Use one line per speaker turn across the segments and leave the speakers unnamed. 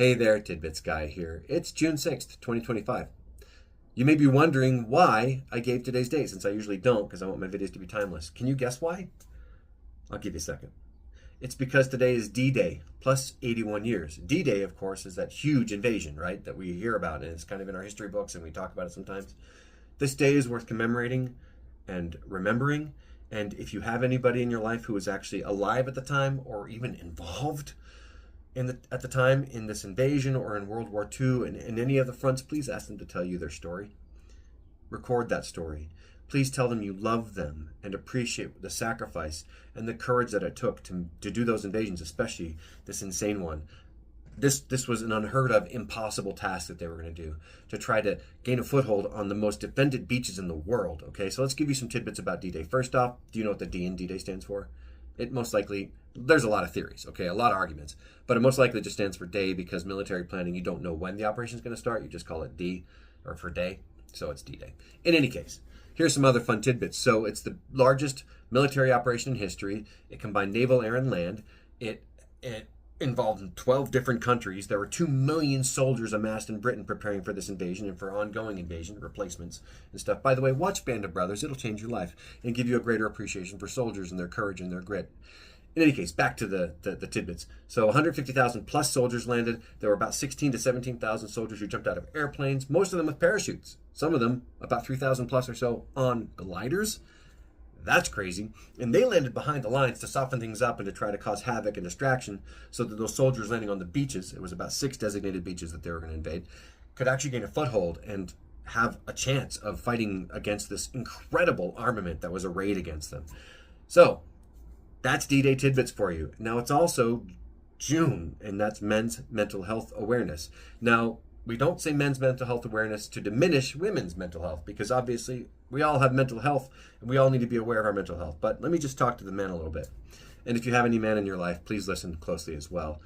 Hey there, Tidbits guy here. It's June 6th, 2025. You may be wondering why I gave today's date, since I usually don't because I want my videos to be timeless. Can you guess why? I'll give you a second. It's because today is D-Day, plus 81 years. D-Day, of course, is that huge invasion, right, that we hear about, and it's kind of in our history books, and we talk about it sometimes. This day is worth commemorating and remembering, and if you have anybody in your life who was actually alive at the time or even involved at the time in this invasion or in World War II and in any of the fronts, please ask them to tell you their story. Record that story. Please tell them you love them and appreciate the sacrifice and the courage that it took to do those invasions, especially this insane one. This was an unheard of, impossible task that they were going to do, to try to gain a foothold on the most defended beaches in the world. Okay, so let's give you some tidbits about D-Day. First off, do you know what the D in D-Day stands for? It most likely, there's a lot of theories, okay, a lot of arguments, but it most likely just stands for day because military planning, you don't know when the operation is going to start. You just call it D, or for day, so it's D-Day. In any case, here's some other fun tidbits. So it's the largest military operation in history. It combined naval, air, and land. It involved 12 different countries. There were 2 million soldiers amassed in Britain preparing for this invasion and for ongoing invasion, replacements and stuff. By the way, watch Band of Brothers. It'll change your life and give you a greater appreciation for soldiers and their courage and their grit. In any case, back to the tidbits. So 150,000 plus soldiers landed. There were about 16 to 17,000 soldiers who jumped out of airplanes, most of them with parachutes. Some of them, about 3,000 plus or so, on gliders. That's crazy. And they landed behind the lines to soften things up and to try to cause havoc and distraction so that those soldiers landing on the beaches, it was about 6 designated beaches that they were going to invade, could actually gain a foothold and have a chance of fighting against this incredible armament that was arrayed against them. So that's D-Day tidbits for you. Now it's also June, and that's Men's Mental Health Awareness. Now, we don't say men's mental health awareness to diminish women's mental health, because obviously we all have mental health and we all need to be aware of our mental health. But let me just talk to the men a little bit. And if you have any men in your life, please listen closely as well.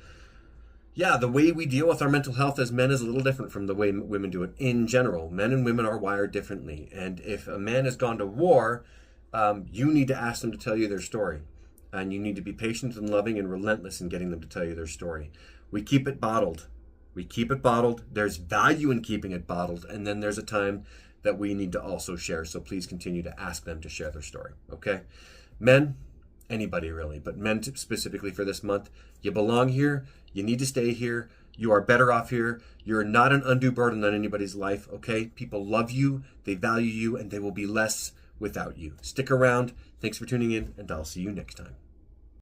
Yeah, the way we deal with our mental health as men is a little different from the way women do it in general. Men and women are wired differently. And if a man has gone to war, you need to ask them to tell you their story. And you need to be patient and loving and relentless in getting them to tell you their story. We keep it bottled. We keep it bottled. There's value in keeping it bottled. And then there's a time that we need to also share. So please continue to ask them to share their story. Okay? Men, anybody really, but men specifically for this month, you belong here. You need to stay here. You are better off here. You're not an undue burden on anybody's life. Okay? People love you. They value you, and they will be less without you. Stick around. Thanks for tuning in, and I'll see you next time.